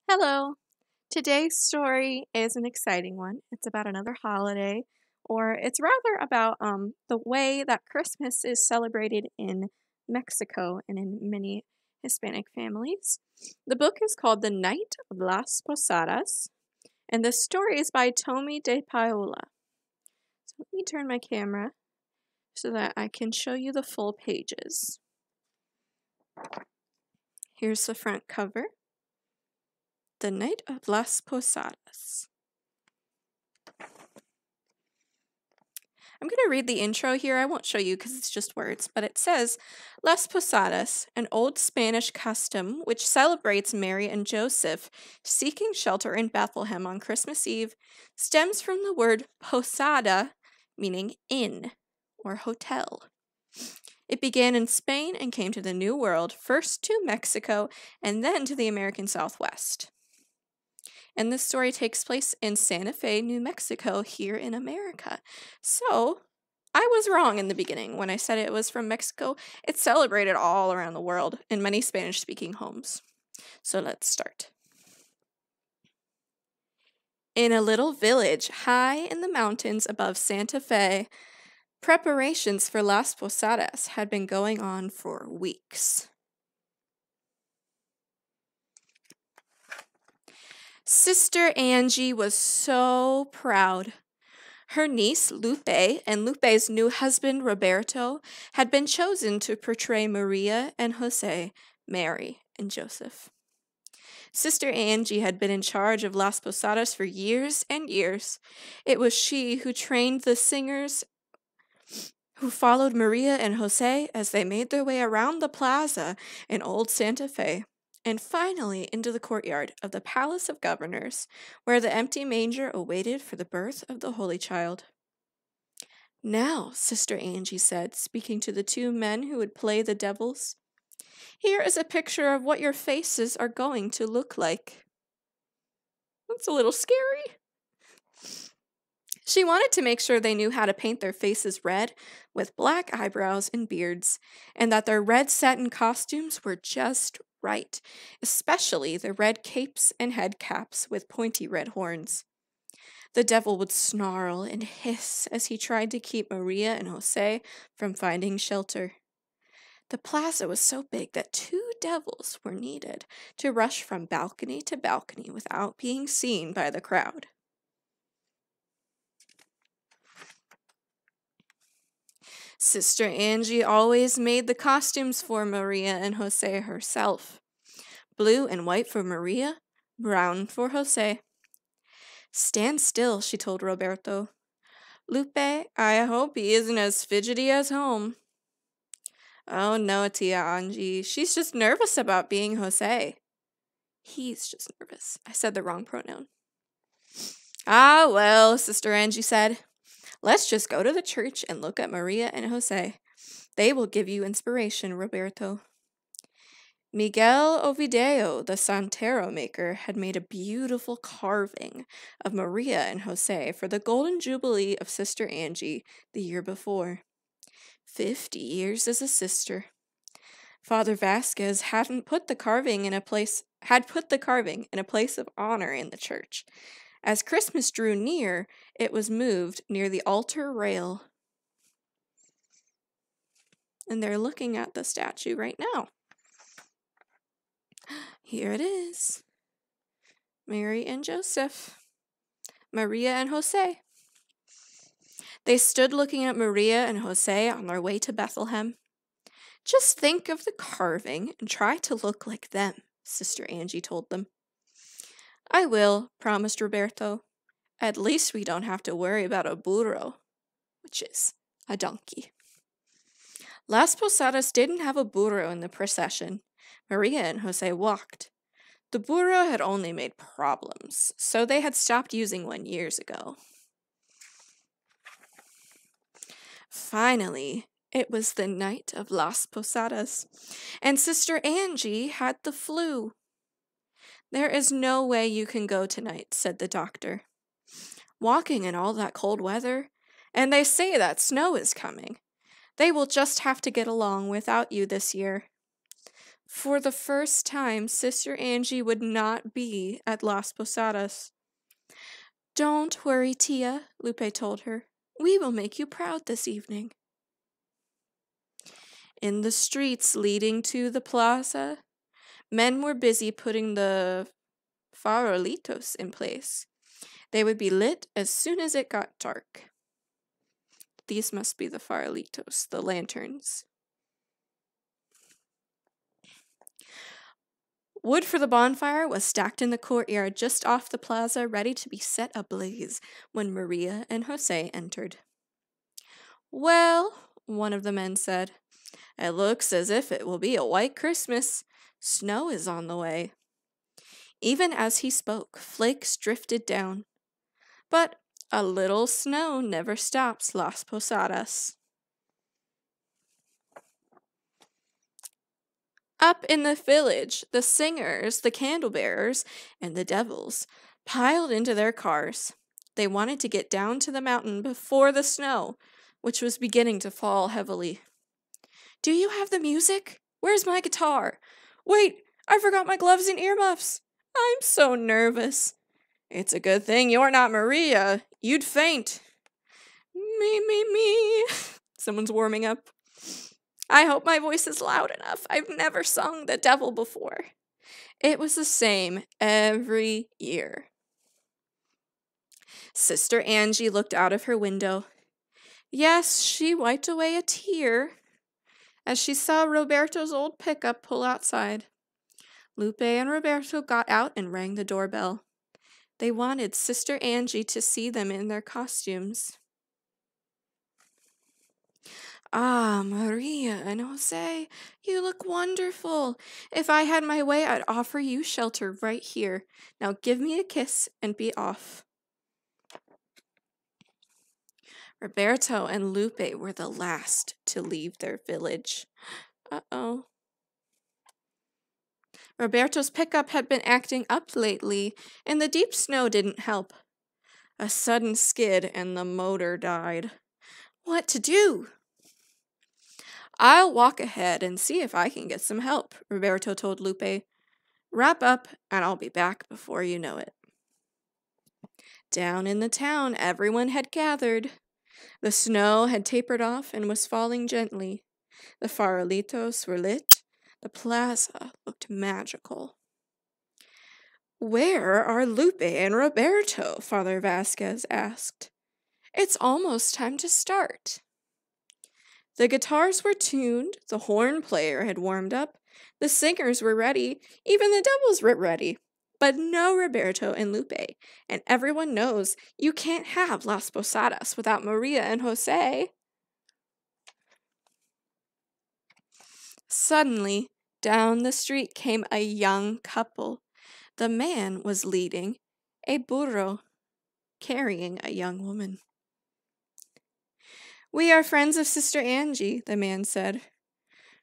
Hello. Today's story is an exciting one. It's about another holiday, or it's rather about the way that Christmas is celebrated in Mexico and in many Hispanic families. The book is called The Night of las Posadas, and the story is by Tomie DePaola. So let me turn my camera so that I can show you the full pages. Here's the front cover. The Night of las Posadas. I'm going to read the intro here. I won't show you because it's just words, but it says, Las Posadas, an old Spanish custom which celebrates Mary and Joseph seeking shelter in Bethlehem on Christmas Eve, stems from the word posada, meaning inn or hotel. It began in Spain and came to the New World, first to Mexico and then to the American Southwest. And this story takes place in Santa Fe, New Mexico, here in America. So, I was wrong in the beginning when I said it was from Mexico. It's celebrated all around the world in many Spanish-speaking homes. So let's start. In a little village high in the mountains above Santa Fe, preparations for Las Posadas had been going on for weeks. Sister Angie was so proud. Her niece, Lupe, and Lupe's new husband, Roberto, had been chosen to portray Maria and Jose, Mary and Joseph. Sister Angie had been in charge of Las Posadas for years and years. It was she who trained the singers who followed Maria and Jose as they made their way around the plaza in Old Santa Fe, and finally into the courtyard of the Palace of Governors, where the empty manger awaited for the birth of the Holy Child. Now, Sister Angie said, speaking to the two men who would play the devils, here is a picture of what your faces are going to look like. That's a little scary. She wanted to make sure they knew how to paint their faces red with black eyebrows and beards, and that their red satin costumes were just right, especially the red capes and head caps with pointy red horns. The devil would snarl and hiss as he tried to keep Maria and Jose from finding shelter. The plaza was so big that 2 devils were needed to rush from balcony to balcony without being seen by the crowd. Sister Angie always made the costumes for Maria and Jose herself. Blue and white for Maria, brown for Jose. Stand still, she told Roberto. Lupe, I hope he isn't as fidgety as home. Oh no, Tia Angie, she's just nervous about being Jose. He's just nervous. I said the wrong pronoun. Ah, well, Sister Angie said. Let's just go to the church and look at Maria and Jose. They will give you inspiration, Roberto. Miguel Ovidio, the Santero maker, had made a beautiful carving of Maria and Jose for the Golden Jubilee of Sister Angie the year before. 50 years as a sister. Father Vasquez had put the carving in a place of honor in the church. As Christmas drew near, it was moved near the altar rail. And they're looking at the statue right now. Here it is. Mary and Joseph. Maria and Jose. They stood looking at Maria and Jose on their way to Bethlehem. Just think of the carving and try to look like them, Sister Angie told them. I will, promised Roberto. At least we don't have to worry about a burro, which is a donkey. Las Posadas didn't have a burro in the procession. Maria and Jose walked. The burro had only made problems, so they had stopped using one years ago. Finally, it was the night of Las Posadas, and Sister Angie had the flu. There is no way you can go tonight, said the doctor. Walking in all that cold weather, and they say that snow is coming. They will just have to get along without you this year. For the first time, Sister Angie would not be at Las Posadas. Don't worry, Tia, Lupe told her. We will make you proud this evening. In the streets leading to the plaza, men were busy putting the farolitos in place. They would be lit as soon as it got dark. These must be the farolitos, the lanterns. Wood for the bonfire was stacked in the courtyard just off the plaza, ready to be set ablaze when Maria and Jose entered. Well, one of the men said, it looks as if it will be a white Christmas. Snow is on the way. Even as he spoke, flakes drifted down. But a little snow never stops Las Posadas. Up in the village, the singers, the candle-bearers, and the devils piled into their cars. They wanted to get down to the mountain before the snow, which was beginning to fall heavily. Do you have the music? Where's my guitar? Wait, I forgot my gloves and earmuffs. I'm so nervous. It's a good thing you're not Maria. You'd faint. Me. Someone's warming up. I hope my voice is loud enough. I've never sung the devil before. It was the same every year. Sister Angie looked out of her window. Yes, she wiped away a tear as she saw Roberto's old pickup pull outside. Lupe and Roberto got out and rang the doorbell. They wanted Sister Angie to see them in their costumes. Ah, Maria and Jose, you look wonderful. If I had my way, I'd offer you shelter right here. Now give me a kiss and be off. Roberto and Lupe were the last to leave their village. Uh-oh. Roberto's pickup had been acting up lately, and the deep snow didn't help. A sudden skid and the motor died. What to do? I'll walk ahead and see if I can get some help, Roberto told Lupe. Wrap up, and I'll be back before you know it. Down in the town, everyone had gathered. The snow had tapered off and was falling gently. The farolitos were lit. The plaza looked magical. Where are Lupe and Roberto? Father Vasquez asked. It's almost time to start. The guitars were tuned, the horn player had warmed up, the singers were ready, even the devils were ready. But no Roberto and Lupe, and everyone knows you can't have Las Posadas without Maria and Jose. Suddenly, down the street came a young couple. The man was leading a burro, carrying a young woman. We are friends of Sister Angie, the man said.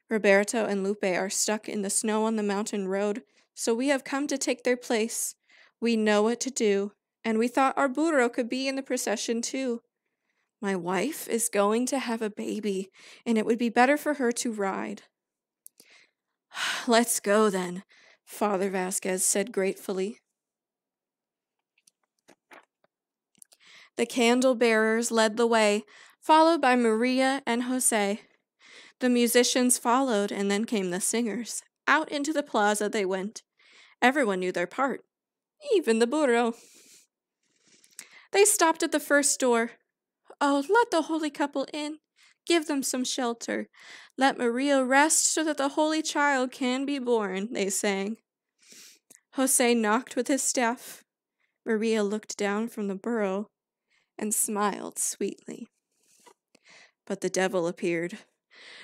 Roberto and Lupe are stuck in the snow on the mountain road, so we have come to take their place. We know what to do, and we thought our burro could be in the procession too. My wife is going to have a baby, and it would be better for her to ride. Let's go then, Father Vasquez said gratefully. The candle bearers led the way, followed by Maria and Jose. The musicians followed, and then came the singers. Out into the plaza they went. Everyone knew their part, even the burro. They stopped at the first door. Oh, let the holy couple in. Give them some shelter. Let Maria rest so that the Holy Child can be born, they sang. Jose knocked with his staff. Maria looked down from the burro and smiled sweetly. But the devil appeared.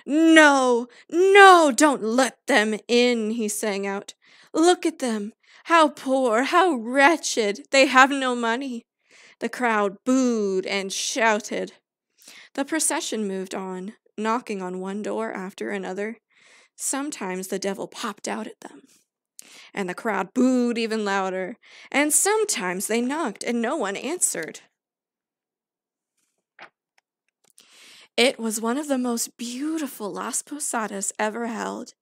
No, don't let them in, he sang out. Look at them. How poor, how wretched. They have no money. The crowd booed and shouted. The procession moved on, knocking on one door after another. Sometimes the devil popped out at them, and the crowd booed even louder, and sometimes they knocked and no one answered. It was one of the most beautiful Las Posadas ever held.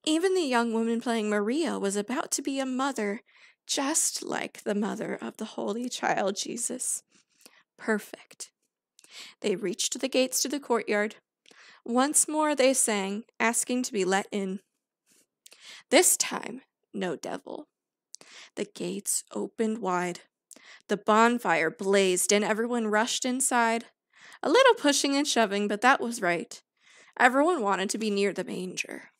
Even the young woman playing Maria was about to be a mother, just like the mother of the Holy Child Jesus. Perfect. They reached the gates to the courtyard. Once more they sang, asking to be let in. This time, no devil. The gates opened wide. The bonfire blazed and everyone rushed inside. A little pushing and shoving, but that was right. Everyone wanted to be near the manger.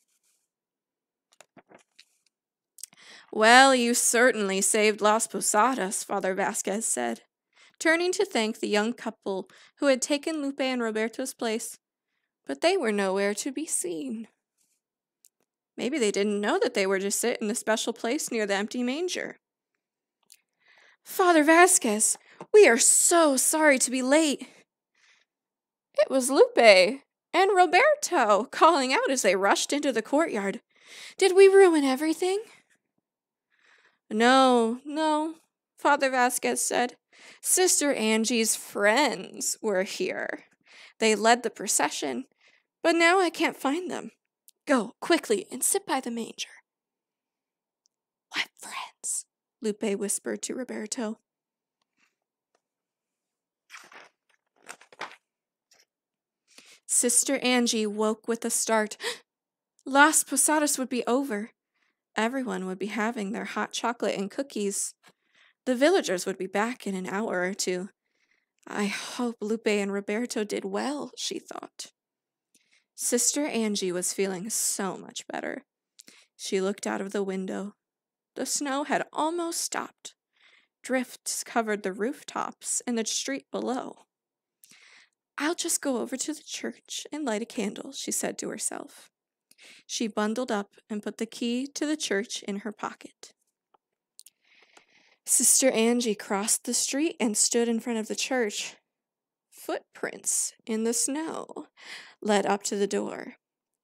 Well, you certainly saved Las Posadas, Father Vasquez said, turning to thank the young couple who had taken Lupe and Roberto's place, but they were nowhere to be seen. Maybe they didn't know that they were to sit in a special place near the empty manger. Father Vasquez, we are so sorry to be late. It was Lupe and Roberto calling out as they rushed into the courtyard. Did we ruin everything? No, Father Vasquez said. Sister Angie's friends were here. They led the procession, but now I can't find them. Go, quickly, and sit by the manger. What friends? Lupe whispered to Roberto. Sister Angie woke with a start. Las Posadas would be over. Everyone would be having their hot chocolate and cookies. The villagers would be back in an hour or two. I hope Lupe and Roberto did well, she thought. Sister Angie was feeling so much better. She looked out of the window. The snow had almost stopped. Drifts covered the rooftops and the street below. I'll just go over to the church and light a candle, she said to herself. She bundled up and put the key to the church in her pocket. Sister Angie crossed the street and stood in front of the church. Footprints in the snow led up to the door.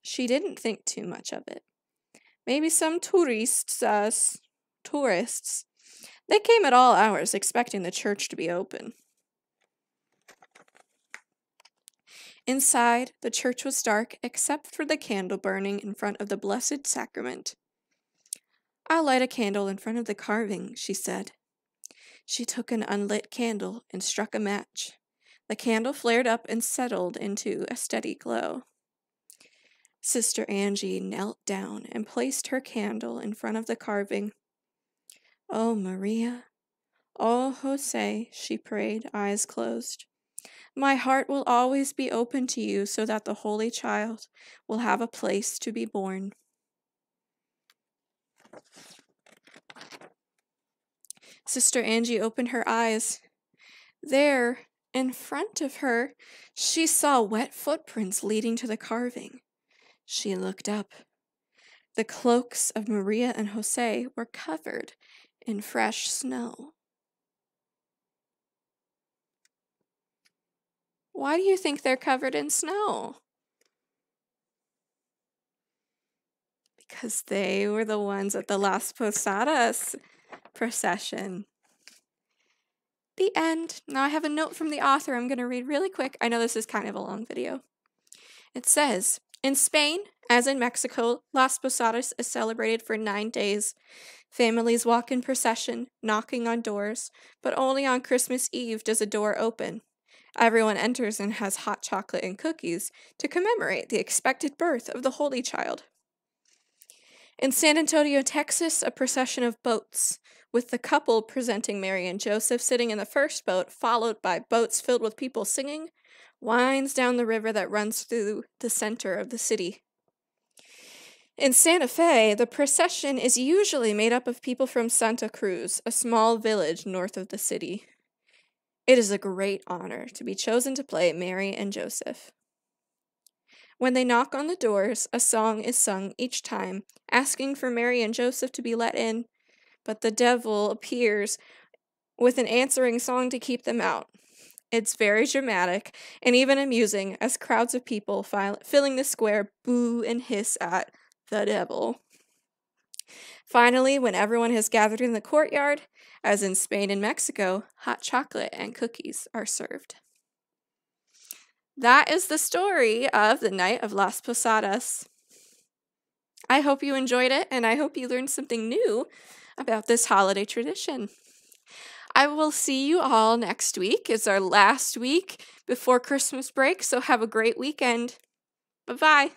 She didn't think too much of it. Maybe some tourists. They came at all hours expecting the church to be open. Inside, the church was dark except for the candle burning in front of the Blessed Sacrament. I'll light a candle in front of the carving, she said. She took an unlit candle and struck a match. The candle flared up and settled into a steady glow. Sister Angie knelt down and placed her candle in front of the carving. Oh, Maria, oh, Jose, she prayed, eyes closed. My heart will always be open to you so that the Holy Child will have a place to be born. Sister Angie opened her eyes. There, in front of her, she saw wet footprints leading to the carving. She looked up. The cloaks of Maria and Jose were covered in fresh snow. Why do you think they're covered in snow? Because they were the ones at the Las Posadas procession. The end. Now I have a note from the author I'm going to read really quick. I know this is kind of a long video. It says, in Spain, as in Mexico, Las Posadas is celebrated for 9 days. Families walk in procession, knocking on doors, but only on Christmas Eve does a door open. Everyone enters and has hot chocolate and cookies to commemorate the expected birth of the Holy Child. In San Antonio, Texas, a procession of boats, with the couple presenting Mary and Joseph sitting in the first boat, followed by boats filled with people singing, winds down the river that runs through the center of the city. In Santa Fe, the procession is usually made up of people from Santa Cruz, a small village north of the city. It is a great honor to be chosen to play Mary and Joseph. When they knock on the doors, a song is sung each time, asking for Mary and Joseph to be let in, but the devil appears with an answering song to keep them out. It's very dramatic and even amusing as crowds of people filling the square boo and hiss at the devil. Finally, when everyone has gathered in the courtyard, as in Spain and Mexico, hot chocolate and cookies are served. That is the story of the Night of Las Posadas. I hope you enjoyed it, and I hope you learned something new about this holiday tradition. I will see you all next week. It's our last week before Christmas break, so have a great weekend. Bye-bye.